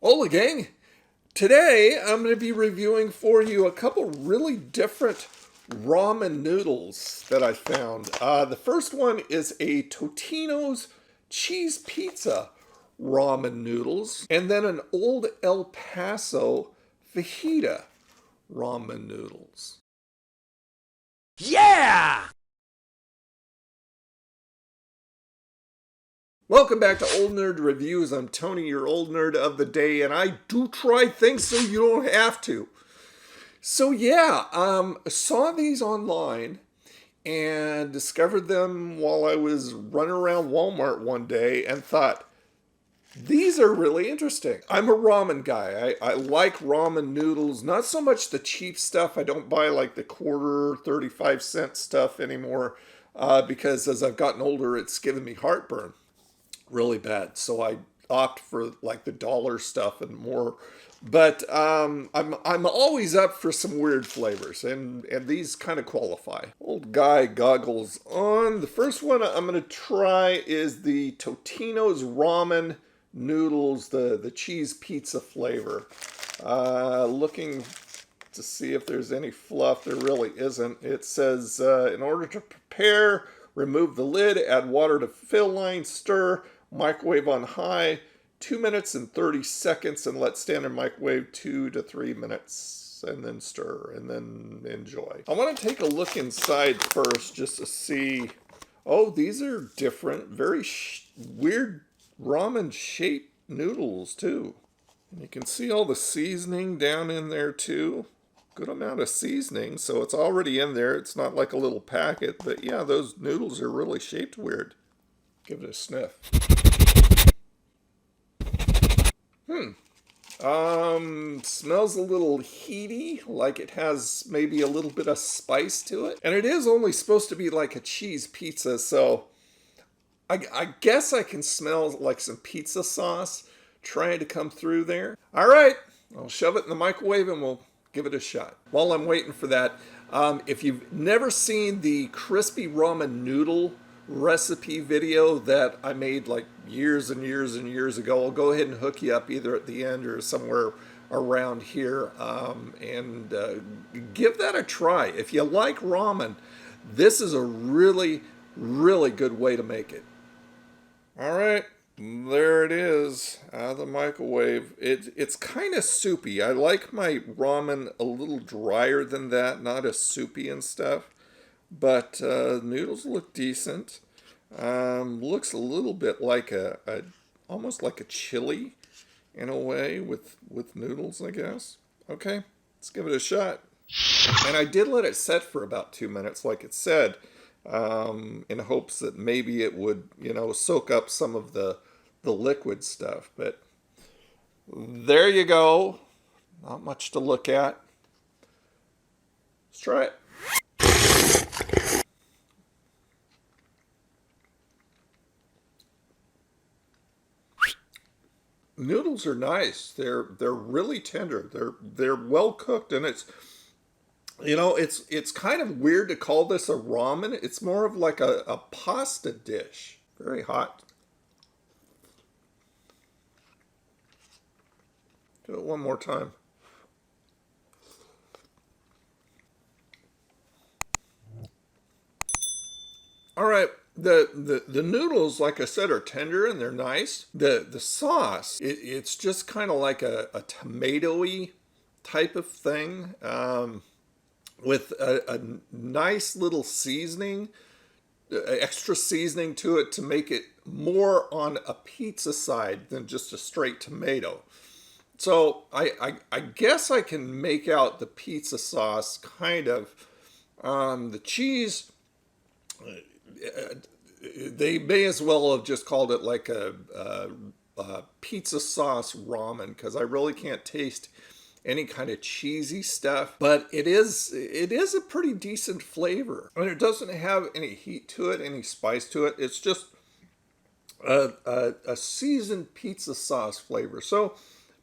Hola gang! Today I'm going to be reviewing for you a couple really different ramen noodles that I found. The first one is a Totinos Cheese Pizza Ramen noodles, and then an Old El Paso Fajita Ramen noodles. Yeah! Welcome back to Old Nerd Reviews. I'm Tony, your old nerd of the day, and I do try things so you don't have to. So yeah, saw these online and discovered them while I was running around Walmart one day and thought, these are really interesting. I'm a ramen guy. I like ramen noodles, not so much the cheap stuff. I don't buy like the quarter, 35-cent stuff anymore because as I've gotten older, it's given me heartburn really bad. So I opt for like the dollar stuff and more. But I'm always up for some weird flavors, and these kind of qualify. Old guy goggles on. The first one I'm going to try is the Totinos Ramen noodles, the cheese pizza flavor. Looking to see if there's any fluff. There really isn't. It says, in order to prepare, remove the lid, add water to fill line, stir, microwave on high, 2 minutes and 30 seconds, and let stand in microwave 2 to 3 minutes, and then stir, and then enjoy. I want to take a look inside first just to see. Oh, these are different, very weird ramen shaped noodles too. And you can see all the seasoning down in there too. Good amount of seasoning, so it's already in there. It's not like a little packet, but yeah, those noodles are really shaped weird. Give it a sniff. Smells a little heaty, like it has maybe a little bit of spice to it. And it is only supposed to be like a cheese pizza, so I guess I can smell like some pizza sauce trying to come through there. All right, I'll shove it in the microwave and we'll give it a shot. While I'm waiting for that, if you've never seen the crispy ramen noodle recipe video that I made like years and years and years ago, I'll go ahead and hook you up either at the end or somewhere around here, and give that a try. If you like ramen, this is a really, really good way to make it. All right, there it is out of the microwave. It's kind of soupy. I like my ramen a little drier than that, not as soupy and stuff. But noodles look decent. Looks a little bit like almost like a chili in a way with noodles, I guess. Okay, let's give it a shot. And I did let it set for about 2 minutes, like it said, in hopes that maybe it would, soak up some of the liquid stuff. But there you go. Not much to look at. Let's try it. Noodles are nice. They're really tender. They're well cooked, and it's kind of weird to call this a ramen. It's more of like a pasta dish. Very hot. Do it one more time. All right. The noodles, like I said, are tender and they're nice. The sauce, it's just kind of like a tomatoey type of thing, with a nice little seasoning, extra seasoning to it to make it more on a pizza side than just a straight tomato. So I guess I can make out the pizza sauce kind of. The cheese, they may as well have just called it like a pizza sauce ramen, because I really can't taste any kind of cheesy stuff. But it is a pretty decent flavor. I mean, it doesn't have any heat to it, any spice to it. It's just a seasoned pizza sauce flavor. So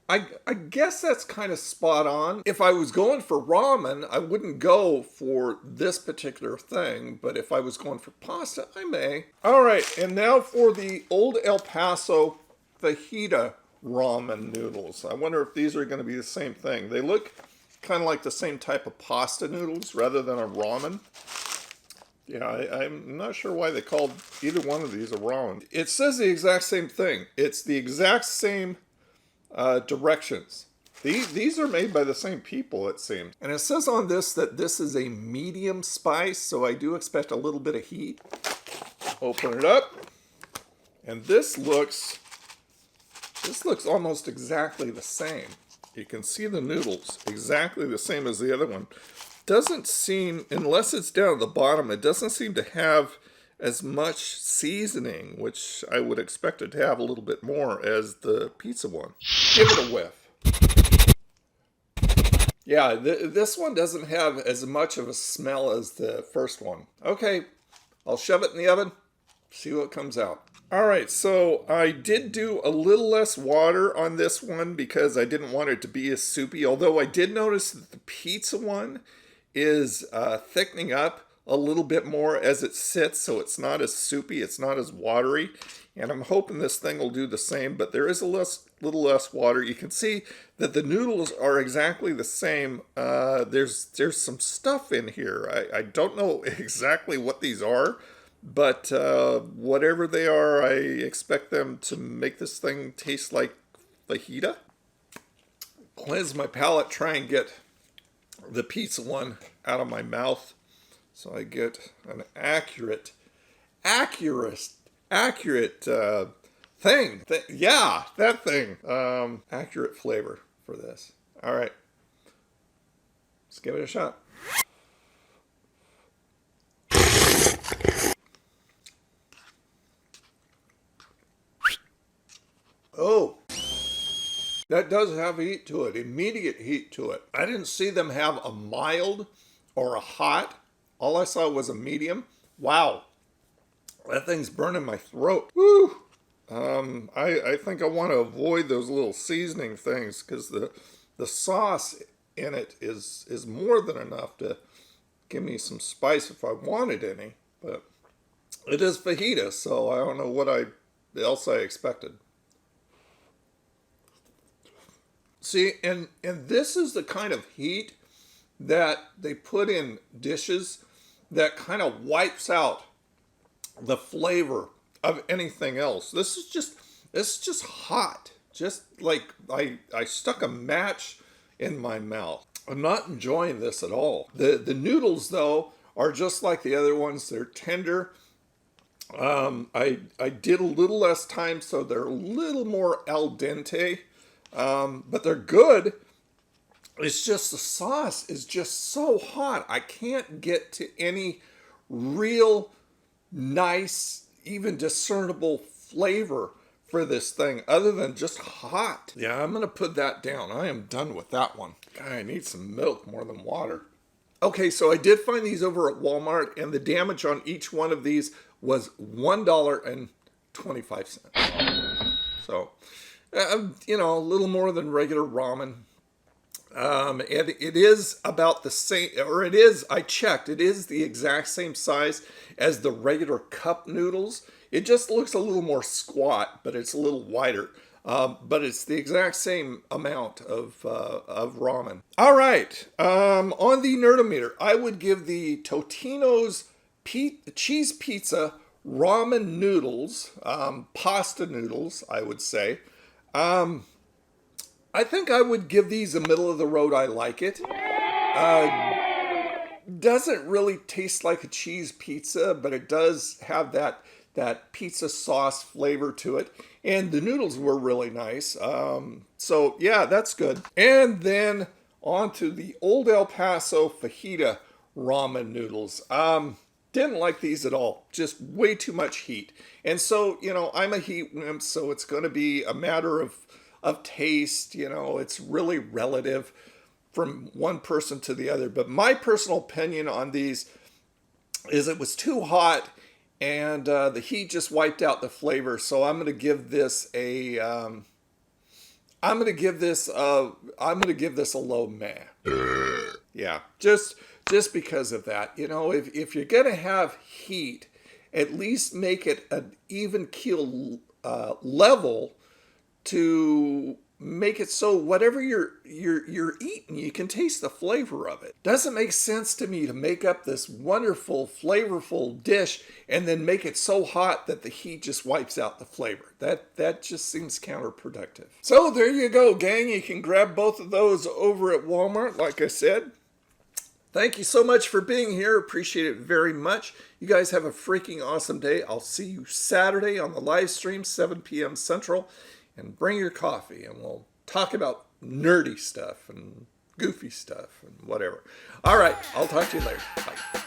I guess that's kind of spot on. If I was going for ramen, I wouldn't go for this particular thing, but if I was going for pasta, I may. All right, and now for the Old El Paso Fajita ramen noodles. I wonder if these are going to be the same thing. They look kind of like the same type of pasta noodles rather than a ramen. Yeah, I'm not sure why they called either one of these a ramen. It says the exact same thing. It's the exact same directions. These are made by the same people, it seems. And it says on this that this is a medium spice, so I do expect a little bit of heat. Open it up. And this looks almost exactly the same. You can see the noodles exactly the same as the other one. Doesn't seem, unless it's down at the bottom, it doesn't seem to have as much seasoning, which I would expect it to have a little bit more as the pizza one. Give it a whiff. Yeah, this one doesn't have as much of a smell as the first one. Okay, I'll shove it in the oven, see what comes out. All right, so I did do a little less water on this one because I didn't want it to be as soupy, although I did notice that the pizza one is thickening up a little bit more as it sits, so it's not as soupy, it's not as watery. And I'm hoping this thing will do the same, but there is a little less water. You can see that the noodles are exactly the same. There's some stuff in here. I don't know exactly what these are, but whatever they are, I expect them to make this thing taste like fajita. Cleanse my palate, try and get the pizza one out of my mouth so I get an accurate thing. Yeah, that thing. Accurate flavor for this. All right. Let's give it a shot. Oh, that does have heat to it, immediate heat to it. I didn't see them have a mild or a hot. All I saw was a medium. Wow, that thing's burning my throat. Woo! I think I want to avoid those little seasoning things because the sauce in it is more than enough to give me some spice if I wanted any. But it is fajita, so I don't know what else I expected. See, and this is the kind of heat that they put in dishes that kind of wipes out the flavor of anything else. This is just hot. Just like I stuck a match in my mouth. I'm not enjoying this at all. The noodles though are just like the other ones. They're tender. I did a little less time, so they're a little more al dente. But they're good. It's just the sauce is just so hot. I can't get to any real nice, even discernible flavor for this thing other than just hot. Yeah, I'm going to put that down. I am done with that one. God, I need some milk more than water. Okay, so I did find these over at Walmart, and the damage on each one of these was $1.25. So, you know, a little more than regular ramen. And it is about the same, or it is, I checked, it is the exact same size as the regular cup noodles. It just looks a little more squat, but it's a little wider. But it's the exact same amount of ramen. All right, on the Nerdometer, I would give the Totinos Cheese Pizza Ramen noodles, pasta noodles, I would say. I think I would give these a middle of the road. I like it. Doesn't really taste like a cheese pizza, but it does have that pizza sauce flavor to it. And the noodles were really nice. So yeah, that's good. And then on to the Old El Paso Fajita Ramen noodles. Didn't like these at all. Just way too much heat. And so, you know, I'm a heat wimp, so it's going to be a matter of taste. You know, it's really relative from one person to the other. But my personal opinion on these is it was too hot, and the heat just wiped out the flavor. So I'm going to give this a I'm going to give this a low meh. Yeah, just because of that. You know, if you're going to have heat, at least make it an even keel level to make it so whatever you're eating, you can taste the flavor of it. Doesn't make sense to me to make up this wonderful, flavorful dish and then make it so hot that the heat just wipes out the flavor. That just seems counterproductive. So there you go, gang. You can grab both of those over at Walmart, like I said. Thank you so much for being here. Appreciate it very much. You guys have a freaking awesome day. I'll see you Saturday on the live stream, 7 p.m. Central. And bring your coffee and we'll talk about nerdy stuff and goofy stuff and whatever. All right, I'll talk to you later. Bye.